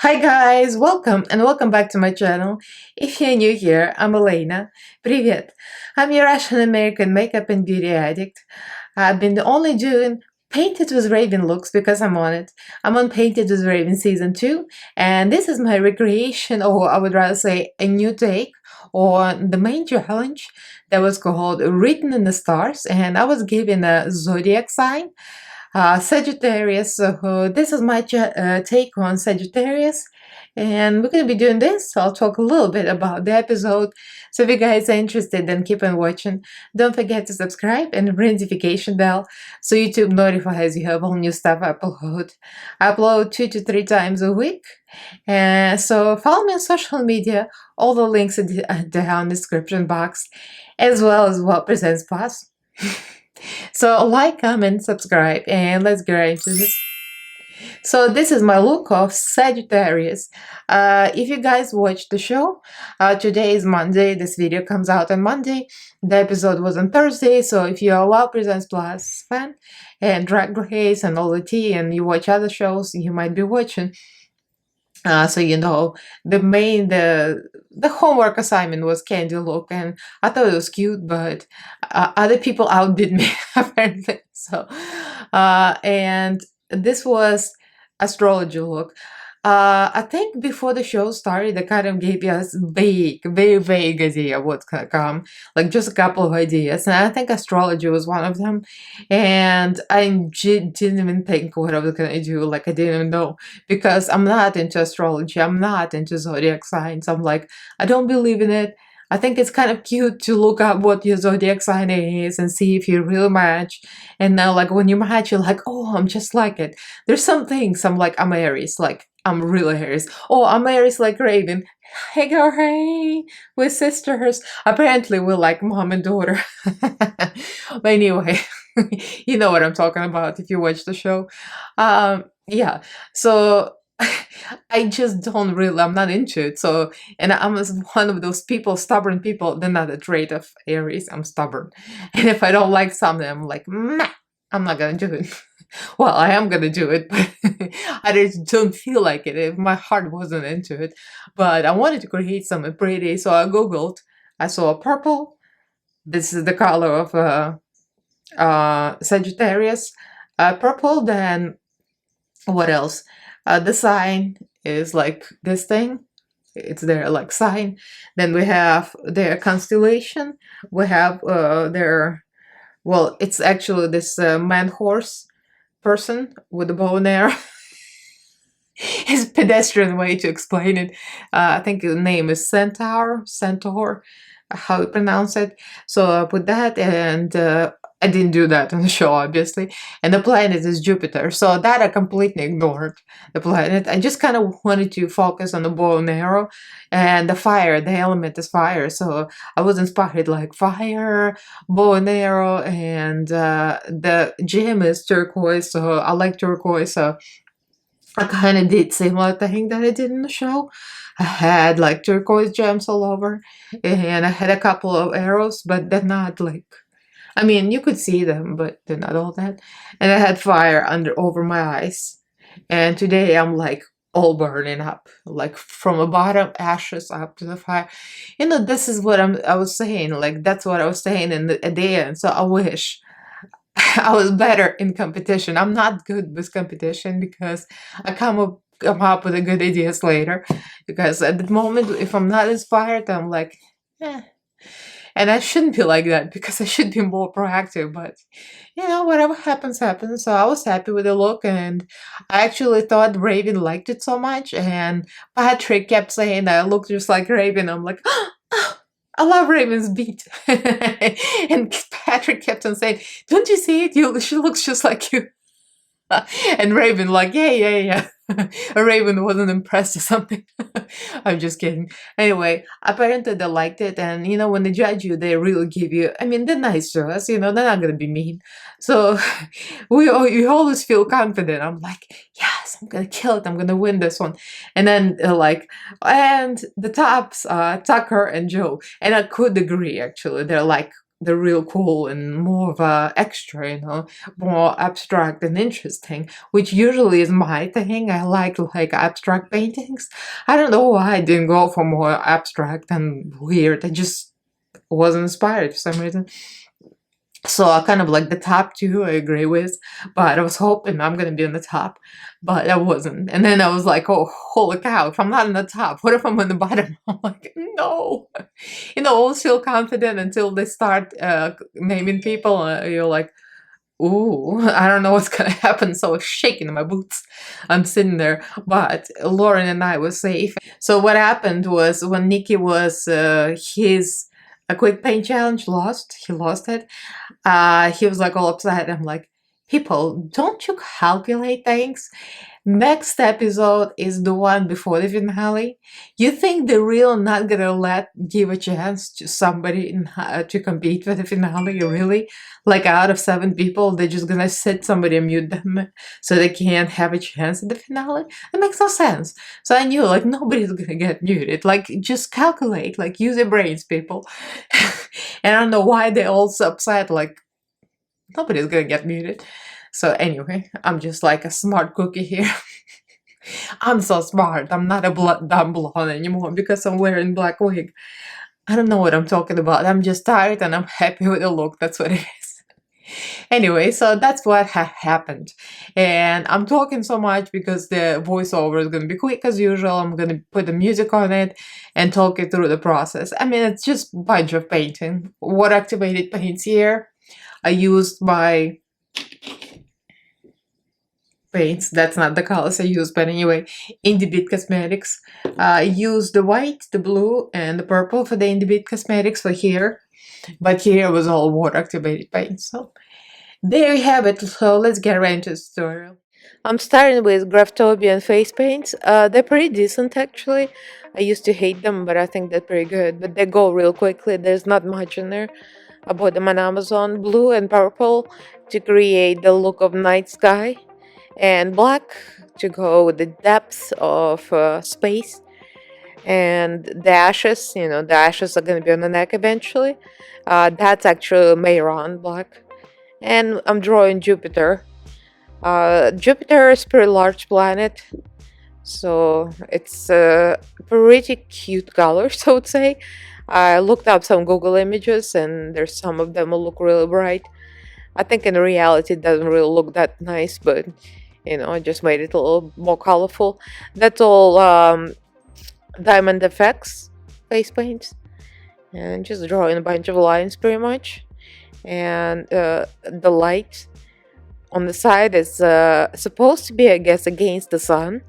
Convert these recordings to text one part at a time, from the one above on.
Hi guys, welcome and welcome back to my channel. If you're new here, I'm Elena. Привет! I'm your Russian American makeup and beauty addict. I've been only doing Painted with Raven looks because I'm on it. I'm on Painted with Raven season 2, and this is my recreation, or I would rather say a new take on the main challenge that was called Written in the Stars, and I was given a zodiac sign. Sagittarius. So this is my take on Sagittarius, and we're going to be doing this. So I'll talk a little bit about the episode. So if you guys are interested, then keep on watching. Don't forget to subscribe and ring the notification bell so YouTube notifies you of all new stuff I upload. I upload 2 to 3 times a week. And so follow me on social media. All the links are down in the description box, as well as What Presents Plus. So like, comment, subscribe, and let's get right into this. So this is my look of Sagittarius. If you guys watched the show, today is Monday. This video comes out on Monday. The episode was on Thursday. So if you're a Wow Presents Plus fan and Drag Race and all the tea, and you watch other shows, you might be watching. So you know, the homework assignment was candy look, and I thought it was cute, but other people outdid me apparently. So and this was astrology look. I think before the show started, they kind of gave us very vague idea of what's gonna come, like just a couple of ideas, and I think astrology was one of them. And I didn't even think what I was gonna do. Like I didn't even know, because I'm not into astrology. I'm not into zodiac signs. I'm like, I don't believe in it. I think it's kind of cute to look up what your zodiac sign is and see if you really match. And now, like, when you match, you're like, oh, I'm just like it. There's some things I'm like, I'm Aries, like, I'm really Aries. Oh, I'm Aries like Raven. Hey girl, hey, we're sisters. Apparently, we're like mom and daughter. But anyway, you know what I'm talking about if you watch the show. Yeah, so I just don't really, I'm not into it. So, and I'm one of those people, stubborn people. They're not a trait of Aries. I'm stubborn. And if I don't like something, I'm like, meh, I'm not gonna do it. Well, I am gonna do it, but I just don't feel like it if my heart wasn't into it. But I wanted to create something pretty, so I googled. I saw purple. This is the color of Sagittarius. Purple. Then what else? The sign is like this thing. It's their like sign. Then we have their constellation. We have their, well, it's actually this man horse person with a bow and arrow. It's a pedestrian way to explain it. I think the name is Centaur, how you pronounce it. So I put that, and I didn't do that on the show, obviously. And the planet is Jupiter. So that I completely ignored, the planet. I just kind of wanted to focus on the bow and arrow and the fire. The element is fire. So I was inspired like fire, bow and arrow, and the gem is turquoise. So I like turquoise. So I kind of did similar thing that I did in the show. I had like turquoise gems all over, and I had a couple of arrows, but they're not like, I mean, you could see them, but they're not all that. And I had fire over my eyes. And today I'm like all burning up, like from the bottom, ashes up to the fire. You know, this is what I was saying. Like that's what I was saying at the end. So I wish I was better in competition. I'm not good with competition because I come up with the good ideas later. Because at the moment, if I'm not inspired, I'm like, eh. And I shouldn't be like that because I should be more proactive. But you know, whatever happens, happens. So I was happy with the look, and I actually thought Raven liked it so much. And Patrick kept saying that I look just like Raven. I'm like, I love Raven's beat. And Patrick kept on saying, don't you see it? She looks just like you. And Raven like, yeah. Raven wasn't impressed or something. I'm just kidding. Anyway, apparently they liked it. And, you know, when they judge you, they really give you, I mean, they're nice to us, you know, they're not going to be mean. So you always feel confident. I'm like, yes, I'm going to kill it. I'm going to win this one. And then and the tops, Tucker and Joe. And I could agree, actually. They're like the real cool and more of a extra, more abstract and interesting, which usually is my thing. I like abstract paintings. I don't know why I didn't go for more abstract and weird. I just wasn't inspired for some reason. So I kind of like the top two, I agree with, but I was hoping I'm gonna be on the top, but I wasn't. And then I was like, oh, holy cow, if I'm not in the top, what if I'm on the bottom? I'm like, no. All feel confident until they start naming people. You're like, ooh, I don't know what's gonna happen. So I was shaking in my boots. I'm sitting there, but Lauren and I were safe. So what happened was when Nikki was his a quick paint challenge he lost it. He was like all upset. I'm like, people, don't you calculate things? Next episode is the one before the finale. You think they're real not gonna give a chance to somebody to compete for the finale? Really? Like out of 7 people, they're just gonna sit somebody and mute them so they can't have a chance at the finale? That makes no sense. So I knew like nobody's gonna get muted. Like just calculate, like use your brains, people. And I don't know why they're all so upset. Like nobody's gonna get muted. So anyway, I'm just like a smart cookie here. I'm so smart. I'm not a dumb blonde anymore because I'm wearing black wig. I don't know what I'm talking about. I'm just tired and I'm happy with the look. That's what it is. Anyway, so that's what happened. And I'm talking so much because the voiceover is going to be quick as usual. I'm going to put the music on it and talk it through the process. I mean, it's just a bunch of painting. Water activated paints here. I used my paints. That's not the colors I use, but anyway, Indie Beat Cosmetics. I used the white, the blue, and the purple for the Indie Beat Cosmetics for here. But here was all water activated paint. So there you have it. So let's get right into the tutorial. I'm starting with Graftobian face paints. They're pretty decent actually. I used to hate them, but I think they're pretty good. But they go real quickly. There's not much in there. I bought them on Amazon. Blue and purple to create the look of night sky, and black to go with the depth of space. And the ashes, the ashes are going to be on the neck eventually. That's actually Mayron black. And I'm drawing Jupiter. Jupiter is a pretty large planet, so it's a pretty cute colors, I would say. I looked up some Google images, and there's some of them will look really bright. I think in reality it doesn't really look that nice, but I just made it a little more colorful. That's all Diamond FX face paints, and just drawing a bunch of lines pretty much. And the light on the side is supposed to be, I guess, against the sun.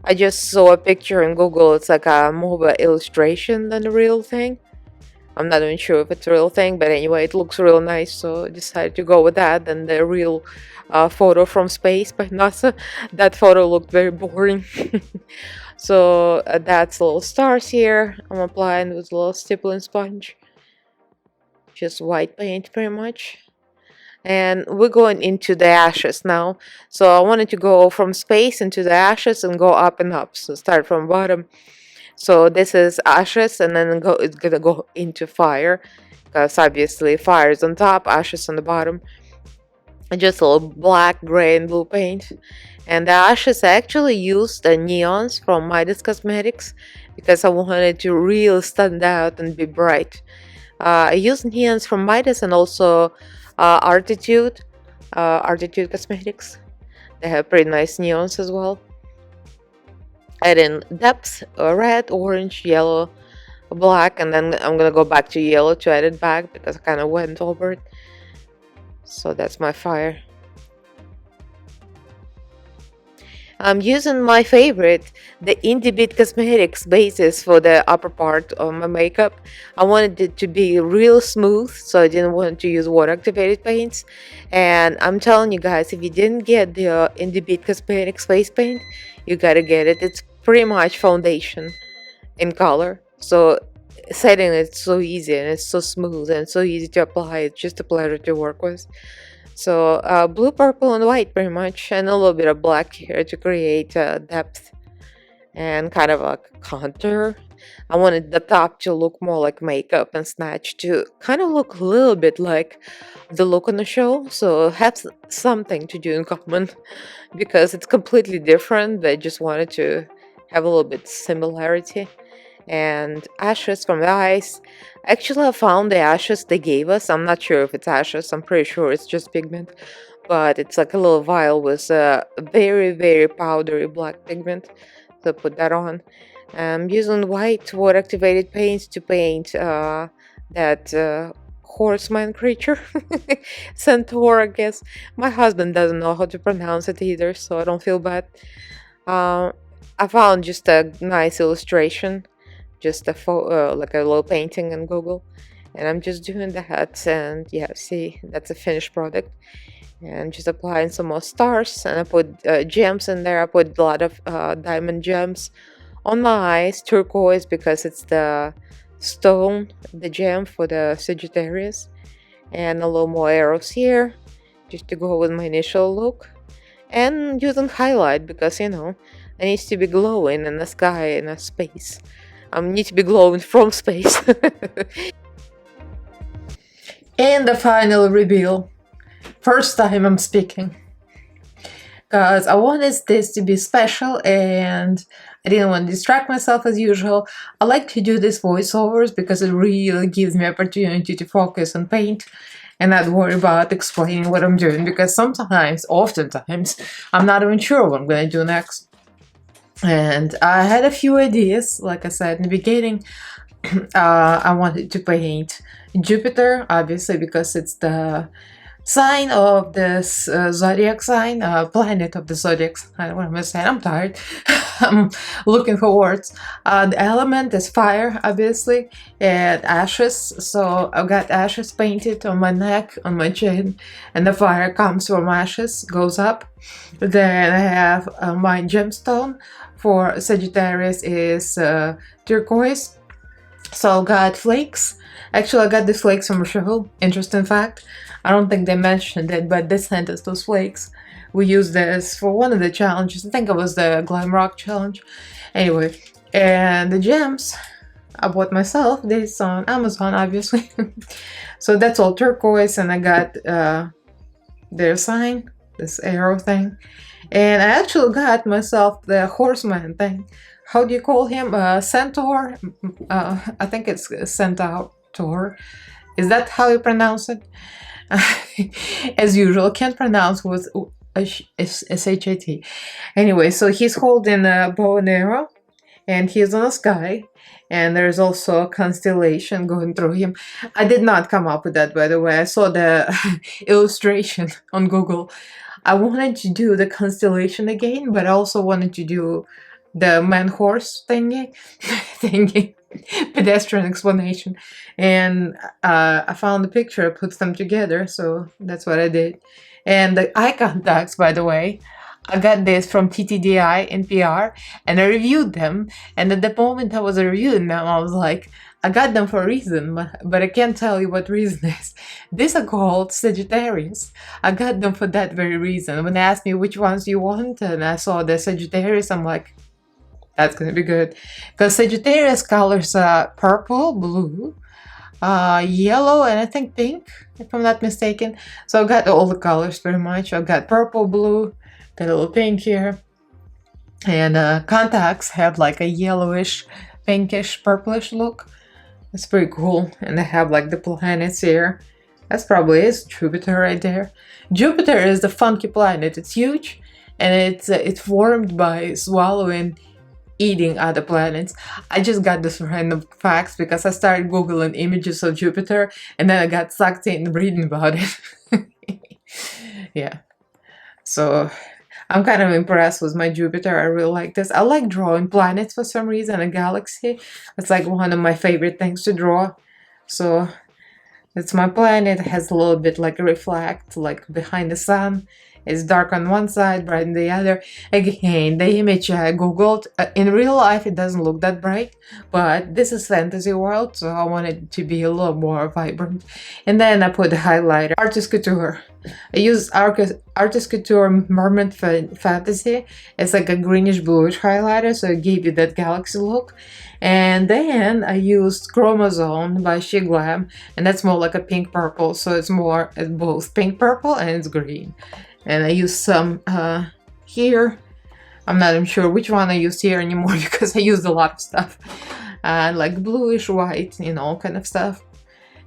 I just saw a picture in Google. It's like a more of an illustration than a real thing. I'm not even sure if it's a real thing, but anyway, it looks real nice, so I decided to go with that. And the real photo from space by NASA, that photo looked very boring. So that's little stars here. I'm applying with a little stippling sponge. Just white paint pretty much. And we're going into the ashes now. So I wanted to go from space into the ashes and go up and up. So start from bottom. So this is ashes, and then it's gonna go into fire, because obviously fire is on top, ashes on the bottom. And just a little black, gray, and blue paint. And the ashes I actually used the neons from Midas Cosmetics because I wanted to really stand out and be bright. I used neons from Midas and also Artitude Cosmetics. They have pretty nice neons as well. Add in depth, red, orange, yellow, black, and then I'm gonna go back to yellow to add it back because I kind of went over it. So that's my fire. I'm using my favorite, the Indie Beat Cosmetics bases for the upper part of my makeup. I wanted it to be real smooth, so I didn't want to use water activated paints. And I'm telling you guys, if you didn't get the Indie Beat Cosmetics face paint, you gotta get it. It's pretty much foundation in color. So setting it's so easy and it's so smooth and so easy to apply. It's just a pleasure to work with. So blue, purple, and white pretty much, and a little bit of black here to create depth and kind of a contour. I wanted the top to look more like makeup and snatch to kind of look a little bit like the look on the show, so have something to do in common because it's completely different. They just wanted to have a little bit similarity. And ashes from the eyes. Actually, I found the ashes they gave us. I'm not sure if it's ashes. I'm pretty sure it's just pigment, but it's like a little vial with a very, very powdery black pigment. So put that on. I'm using white water activated paints to paint that horseman creature. Centaur, I guess. My husband doesn't know how to pronounce it either, so I don't feel bad. Uh, I found just a nice illustration, just like a little painting in Google, and I'm just doing that. And yeah, see, that's a finished product. And just applying some more stars, and I put gems in there. I put a lot of diamond gems on my eyes, turquoise because it's the stone, the gem for the Sagittarius, and a little more arrows here just to go with my initial look, and using highlight because I need to be glowing in the sky, in a space. I need to be glowing from space. And the final reveal. First time I'm speaking. Because I wanted this to be special and I didn't want to distract myself as usual. I like to do these voiceovers because it really gives me opportunity to focus on paint and not worry about explaining what I'm doing, because sometimes, oftentimes, I'm not even sure what I'm going to do next. And I had a few ideas, like I said in the beginning. I wanted to paint Jupiter, obviously, because it's the sign of this zodiac sign, planet of the zodiac sign. What am I saying? I'm tired. I'm looking for words. The element is fire, obviously, and ashes. So I've got ashes painted on my neck, on my chin, and the fire comes from ashes, goes up. Then I have my gemstone for Sagittarius is turquoise. So I got flakes. Actually, I got the flakes from a show. Interesting fact. I don't think they mentioned it, but they sent us those flakes. We used this for one of the challenges. I think it was the Glam Rock challenge. Anyway, and the gems I bought myself. This on Amazon, obviously. So that's all turquoise, and I got their sign, this arrow thing. And I actually got myself the horseman thing. How do you call him? Centaur? I think it's Centaur. Is that how you pronounce it? As usual, can't pronounce with S-H-A-T. Anyway, so he's holding a bow and arrow, and he's on the sky, and there's also a constellation going through him. I did not come up with that, by the way. I saw the illustration on Google. I wanted to do the constellation again, but I also wanted to do the man-horse thingy. Pedestrian explanation. And I found the picture, I put them together, so that's what I did. And the eye contacts, by the way, I got this from TTDI NPR, and I reviewed them. And at the moment I was reviewing them, I was like, I got them for a reason, but I can't tell you what reason is. These are called Sagittarius. I got them for that very reason. When they asked me which ones you want, and I saw the Sagittarius, I'm like, that's gonna be good. Because Sagittarius colors are purple, blue, yellow, and I think pink, if I'm not mistaken. So I got all the colors pretty much. I got purple, blue, got a little pink here. And contacts have like a yellowish, pinkish, purplish look. It's pretty cool. And they have like the planets here. That's probably is Jupiter right there. Jupiter is the funky planet. It's huge, and it's formed by swallowing, eating other planets. I just got this random facts because I started googling images of Jupiter, and then I got sucked in reading about it. Yeah, so I'm kind of impressed with my Jupiter. I really like this. I like drawing planets for some reason. A galaxy, it's like one of my favorite things to draw. So it's my planet. It has a little bit like a reflect, like behind the sun. It's dark on one side, bright on the other. Again, the image I googled, in real life it doesn't look that bright, but this is fantasy world, so I wanted it to be a little more vibrant. And then I put the highlighter, Artist Couture. I used Artist Couture Mermaid Fantasy. It's like a greenish bluish highlighter, so it gave you that galaxy look. And then I used Chromosome by Glam, and that's more like a pink purple, so it's both pink purple and it's green. And I used some here. I'm not even sure which one I used here anymore because I used a lot of stuff, like bluish white, you know, kind of stuff.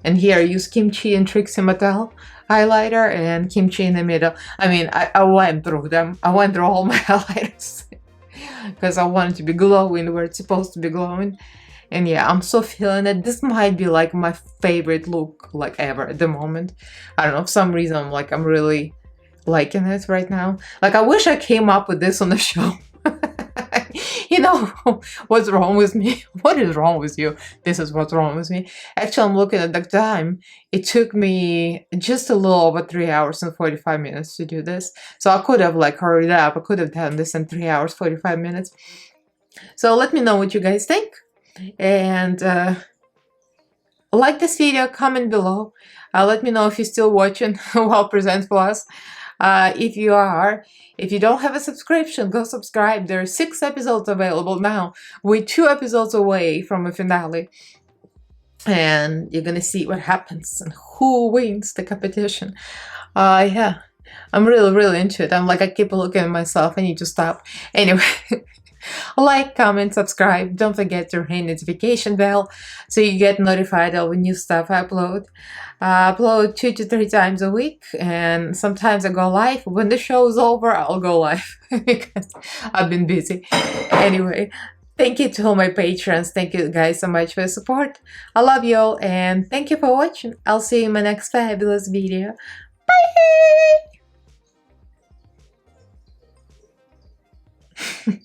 And here I use Kimchi and Trixie Mattel highlighter and Kimchi in the middle. I mean, I went through them. I went through all my highlighters because I wanted to be glowing where it's supposed to be glowing. And yeah, I'm so feeling it. This might be like my favorite look like ever at the moment. I don't know, for some reason I'm really liking it right now. Like, I wish I came up with this on the show. You know, what's wrong with me? What is wrong with you? This is what's wrong with me. Actually, I'm looking at the time. It took me just a little over 3 hours and 45 minutes to do this. So I could have like hurried up. I could have done this in 3 hours, 45 minutes. So let me know what you guys think. And like this video, comment below. Let me know if you're still watching Wow Presents Plus. If you are, if you don't have a subscription, go subscribe. There are 6 episodes available now. We're 2 episodes away from a finale. And you're gonna see what happens and who wins the competition. Yeah, I'm really into it. I'm like, I keep looking at myself. I need to stop. Anyway, like, comment, subscribe. Don't forget to ring notification bell so you get notified of new stuff I upload. I upload 2 to 3 times a week, and sometimes I go live. When the show is over, I'll go live because I've been busy. Anyway, thank you to all my patrons. Thank you guys so much for your support. I love you all, and thank you for watching. I'll see you in my next fabulous video. Bye!